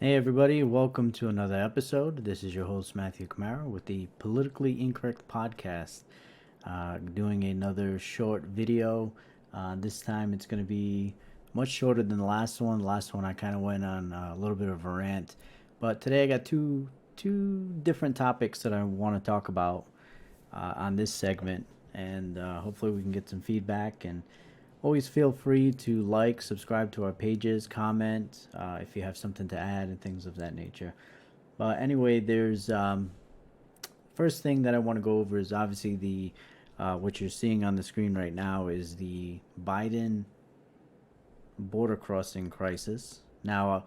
Hey everybody, welcome to another episode. This is your host Matthew Kamara with the Politically Incorrect Podcast. Doing another short video. This time it's going to be much shorter than the last one. The last one I kind of went on a little bit of a rant, but today I got two different topics that I want to talk about on this segment, and hopefully we can get some feedback. And always feel free to like, subscribe to our pages, comment if you have something to add, and things of that nature. But anyway, there's first thing that I want to go over is obviously the what you're seeing on the screen right now is the Biden border crossing crisis. Now,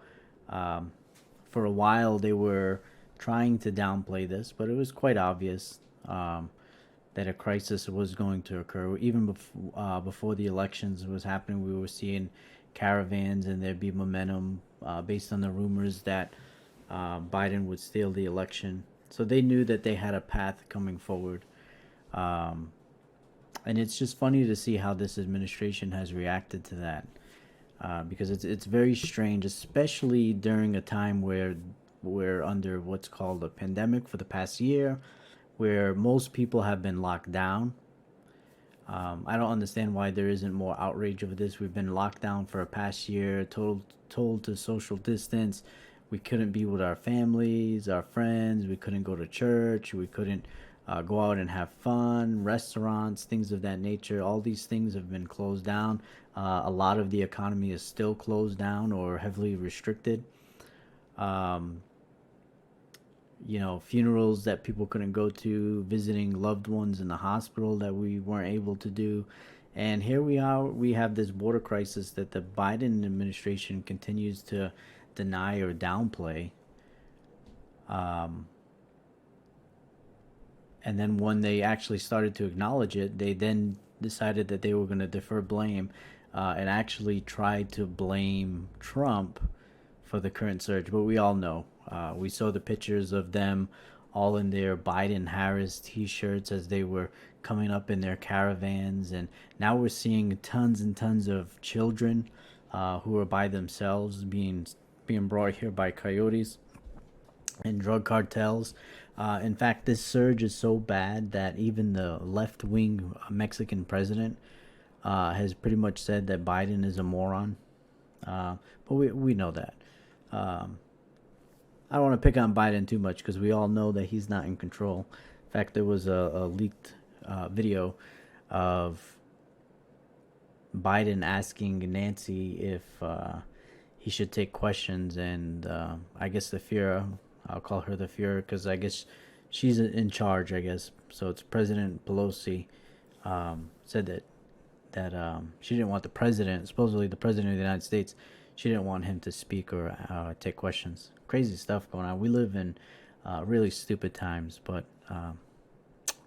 for a while they were trying to downplay this, but it was quite obvious that a crisis was going to occur. Even before the elections was happening, we were seeing caravans, and there'd be momentum based on the rumors that Biden would steal the election. So they knew that they had a path coming forward. And it's just funny to see how this administration has reacted to that. Because it's very strange, especially during a time where we're under what's called a pandemic for the past year, where most people have been locked down. I don't understand why there isn't more outrage over this. We've been locked down for a past year, told to social distance. We couldn't be with our families, our friends. We couldn't go to church. We couldn't go out and have fun, restaurants, things of that nature. All these things have been closed down. A lot of the economy is still closed down or heavily restricted. Um, Funerals that people couldn't go to, visiting loved ones in the hospital that we weren't able to do. And here we are, we have this border crisis that the Biden administration continues to deny or downplay. Um, and then when they actually started to acknowledge it, they then decided that they were going to defer blame and actually tried to blame Trump for the current surge. But we all know. We saw the pictures of them all in their Biden Harris t-shirts as they were coming up in their caravans. And now we're seeing tons and tons of children who are by themselves being brought here by coyotes and drug cartels. In fact, this surge is so bad that even the left-wing Mexican president has pretty much said that Biden is a moron. But we know that. Um, I don't want to pick on Biden too much because we all know that he's not in control. In fact, there was a leaked video of Biden asking Nancy if he should take questions, and I guess the Fuhrer, I'll call her the Fuhrer because I guess she's in charge. I guess so. It's President Pelosi said that she didn't want the president, supposedly the president of the United States, she didn't want him to speak or take questions. Crazy stuff going on. We live in really stupid times, but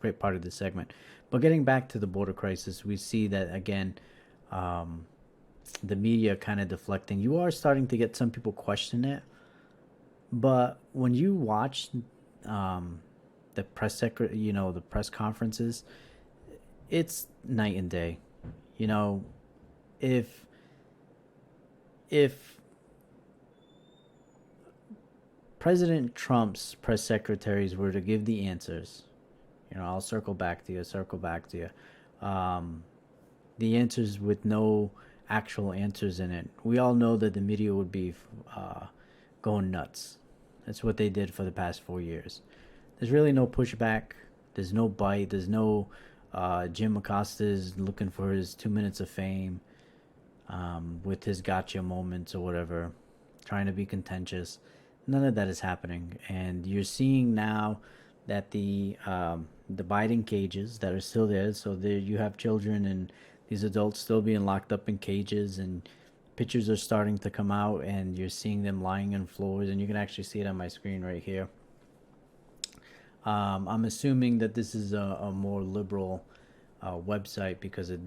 great part of this segment. But getting back to the border crisis, we see that again, the media kind of deflecting. You are starting to get some people question it, but when you watch the the press conferences, it's night and day. You know, if if President Trump's press secretaries were to give the answers, I'll circle back to you. The answers with no actual answers in it. We all know that the media would be going nuts. That's what they did for the past 4 years. There's really no pushback. There's no bite. There's no Jim Acosta's looking for his 2 minutes of fame with his gotcha moments or whatever, trying to be contentious. None of that is happening, and you're seeing now that the Biden cages that are still there. So there you have children and these adults still being locked up in cages, and pictures are starting to come out, and you're seeing them lying on floors, and you can actually see it on my screen right here. I'm assuming that this is a more liberal website because a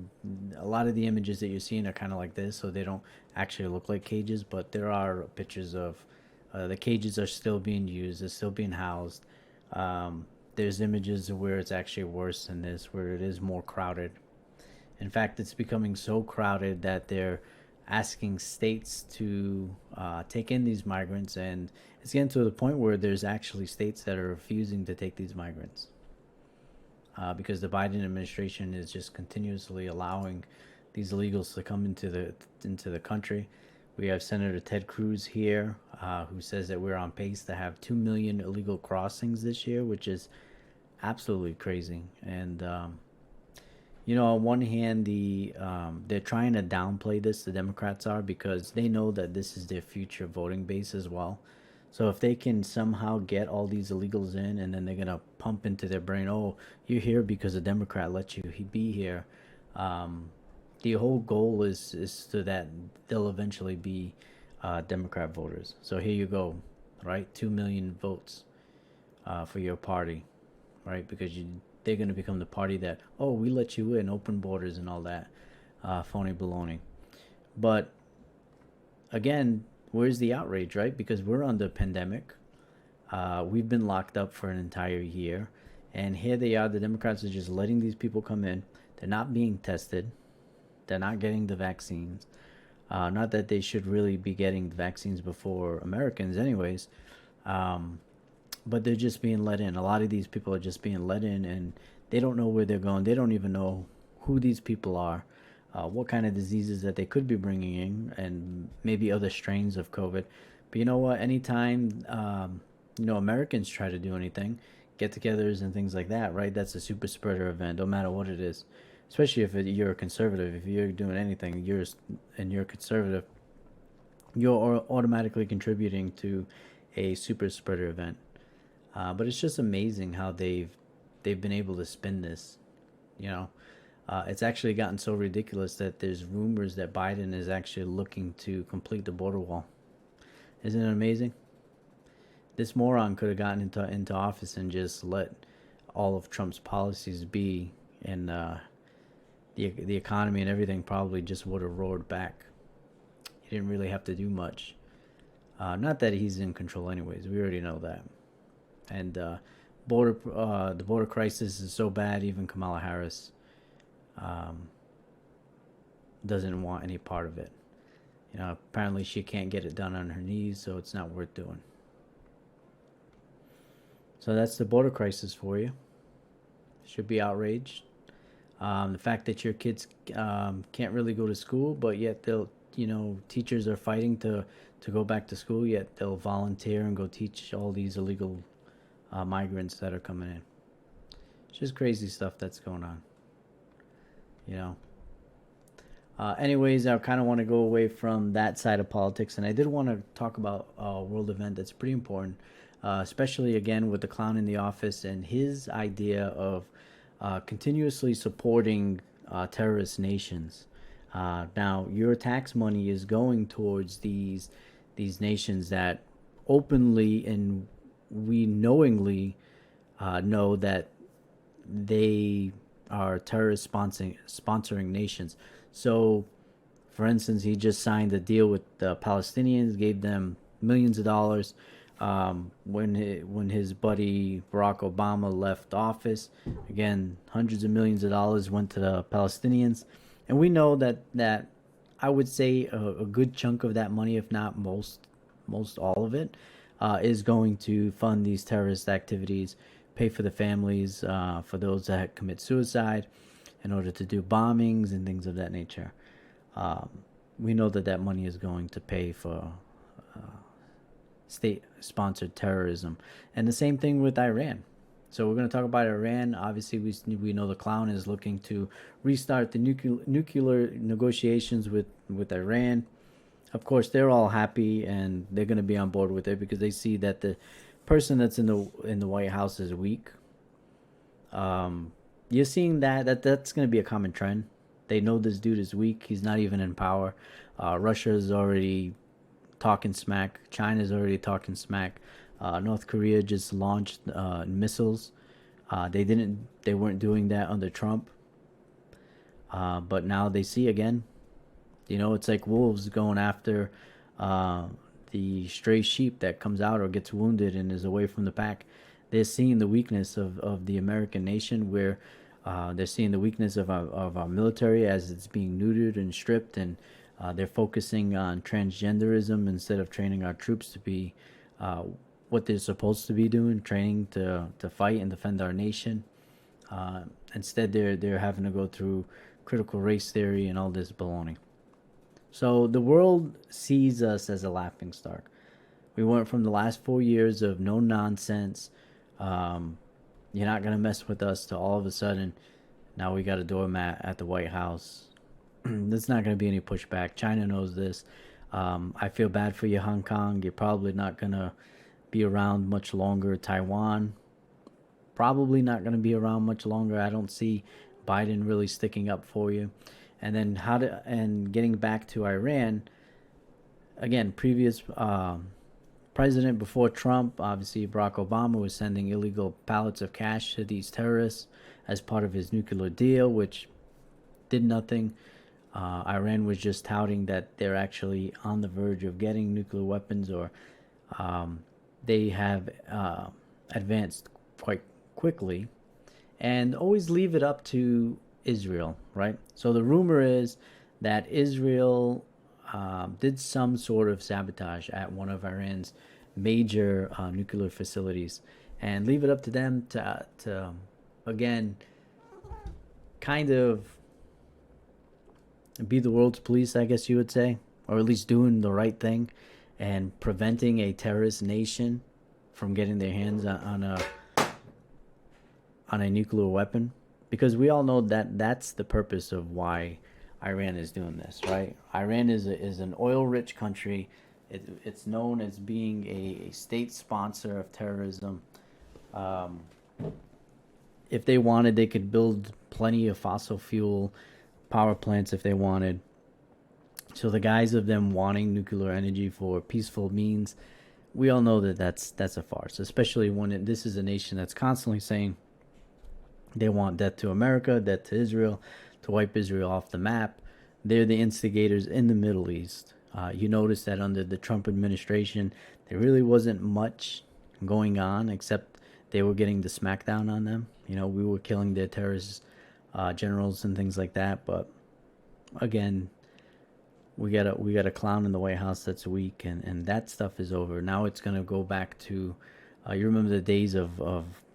lot of the images that you're seeing are kind of like this, so they don't actually look like cages, but there are pictures of the cages are still being used, they're still being housed. There's images where it's actually worse than this, where it is more crowded. In fact, it's becoming so crowded that they're asking states to take in these migrants, and it's getting to the point where there's actually states that are refusing to take these migrants because the Biden administration is just continuously allowing these illegals to come into the country. We have Senator Ted Cruz here, who says that we're on pace to have 2 million illegal crossings this year, which is absolutely crazy. And on one hand, they're trying to downplay this. The Democrats are, because they know that this is their future voting base as well. So if they can somehow get all these illegals in, and then they're gonna pump into their brain, oh, you're here because a Democrat let you be here. Um, the whole goal is so that they'll eventually be Democrat voters. So here you go, right? 2 million votes for your party, right? Because they're going to become the party that, oh, we let you in, open borders and all that phony baloney. But again, where's the outrage, right? Because we're under pandemic. We've been locked up for an entire year. And here they are, the Democrats are just letting these people come in. They're not being tested. They're not getting the vaccines. Not that they should really be getting the vaccines before Americans, anyways. Um, but they're just being let in. A lot of these people are just being let in, and they don't know where they're going. They don't even know who these people are, what kind of diseases that they could be bringing in, and maybe other strains of COVID. But you know what? Anytime Americans try to do anything, get-togethers and things like that, right? That's a super spreader event, no matter what it is. Especially if you're a conservative, if you're doing anything, you're conservative, you're automatically contributing to a super spreader event. But it's just amazing how they've been able to spin this. You know, it's actually gotten so ridiculous that there's rumors that Biden is actually looking to complete the border wall. Isn't it amazing? This moron could have gotten into office and just let all of Trump's policies be, and the economy and everything probably just would have roared back. He didn't really have to do much. Not that he's in control, anyways. We already know that. And the border crisis is so bad. Even Kamala Harris um, doesn't want any part of it. Apparently she can't get it done on her knees, so it's not worth doing. So that's the border crisis for you. Should be outraged. The fact that your kids can't really go to school, but yet teachers are fighting to go back to school, yet they'll volunteer and go teach all these illegal migrants that are coming in. It's just crazy stuff that's going on. You know. Anyways, I kind of want to go away from that side of politics, and I did want to talk about a world event that's pretty important, especially again with the clown in the office and his idea of continuously supporting terrorist nations. Now, your tax money is going towards these nations that openly and we knowingly know that they are terrorist sponsoring nations. So, for instance, he just signed a deal with the Palestinians, gave them millions of dollars. When his buddy Barack Obama left office, again, hundreds of millions of dollars went to the Palestinians, and we know that I would say a good chunk of that money, if not most all of it, is going to fund these terrorist activities, pay for the families, for those that commit suicide, in order to do bombings and things of that nature. We know that money is going to pay for state-sponsored terrorism, and the same thing with Iran. So we're going to talk about Iran. Obviously, we know the clown is looking to restart the nuclear negotiations with Iran. Of course, they're all happy and they're going to be on board with it because they see that the person that's in the White House is weak. You're seeing that's going to be a common trend. They know this dude is weak. He's not even in power. Russia is already talking smack. China's already talking smack. North Korea just launched missiles. They weren't doing that under Trump. But now they see again. It's like wolves going after the stray sheep that comes out or gets wounded and is away from the pack. They're seeing the weakness of the American nation, where they're seeing the weakness of our military as it's being neutered and stripped, and They're focusing on transgenderism instead of training our troops to be what they're supposed to be doing, training to fight and defend our nation. Uh, Instead, they're having to go through critical race theory and all this baloney. So the world sees us as a laughing stock. We went from the last 4 years of no nonsense, um, you're not gonna mess with us, to all of a sudden, now we got a doormat at the White House. There's not gonna be any pushback. China knows this. I feel bad for you, Hong Kong. You're probably not gonna be around much longer. Taiwan, probably not gonna be around much longer. I don't see Biden really sticking up for you. And then getting back to Iran again, previous president before Trump, obviously Barack Obama, was sending illegal pallets of cash to these terrorists as part of his nuclear deal, which did nothing. Iran was just touting that they're actually on the verge of getting nuclear weapons, or they have advanced quite quickly, and always leave it up to Israel, right? So the rumor is that Israel did some sort of sabotage at one of Iran's major nuclear facilities, and leave it up to them to again, kind of be the world's police, I guess you would say, or at least doing the right thing and preventing a terrorist nation from getting their hands on a nuclear weapon, because we all know that that's the purpose of why Iran is doing this, right? Iran is an oil-rich country. It's known as being a state sponsor of terrorism. Um, if they wanted, they could build plenty of fossil fuel power plants if they wanted. So the guise of them wanting nuclear energy for peaceful means, we all know that that's a farce, especially when this is a nation that's constantly saying they want death to America, death to Israel, to wipe Israel off the map. They're the instigators in the Middle East. You notice that under the Trump administration, there really wasn't much going on, except they were getting the smackdown on them. You know, we were killing their terrorist generals and things like that. But again, we got a clown in the White House that's weak, and that stuff is over. Now it's gonna go back to you remember the days of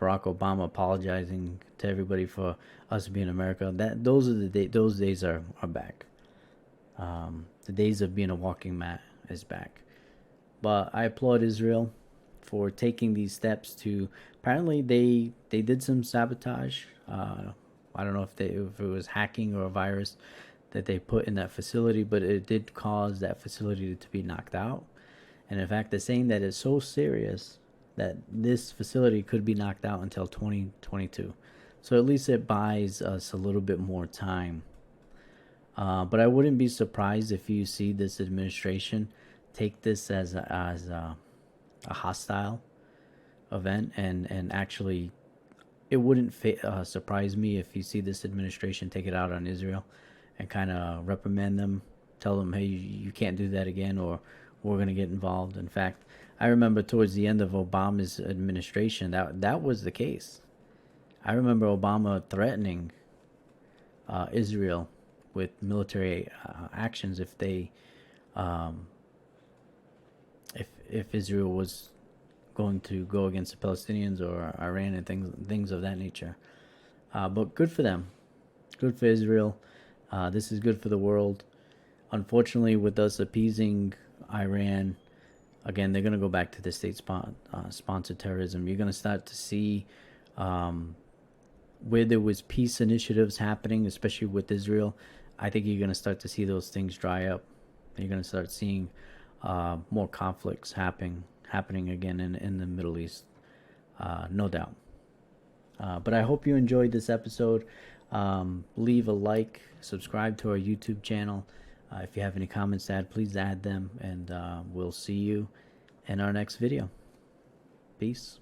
Barack Obama apologizing to everybody for us being America. Those are those days are back. The days of being a walking mat is back. But I applaud Israel for taking these steps to. Apparently, they did some sabotage. I don't know if it was hacking or a virus that they put in that facility, but it did cause that facility to be knocked out. And in fact, they're saying that it's so serious that this facility could be knocked out until 2022. So at least it buys us a little bit more time. But I wouldn't be surprised if you see this administration take this as a hostile event, and actually, it wouldn't surprise me if you see this administration take it out on Israel and kind of reprimand them, tell them, hey, you can't do that again, or we're going to get involved. In fact, I remember towards the end of Obama's administration, that was the case. I remember Obama threatening Israel with military actions if they, if Israel was going to go against the Palestinians or Iran and things of that nature. But good for them, good for Israel. This is good for the world. Unfortunately, with us appeasing Iran, again, they're going to go back to the sponsored terrorism. You're going to start to see where there was peace initiatives happening, especially with Israel. I think you're going to start to see those things dry up. You're going to start seeing more conflicts happening again in the Middle East, no doubt. But I hope you enjoyed this episode. Leave a like, subscribe to our YouTube channel. If you have any comments to add, please add them, and we'll see you in our next video. Peace.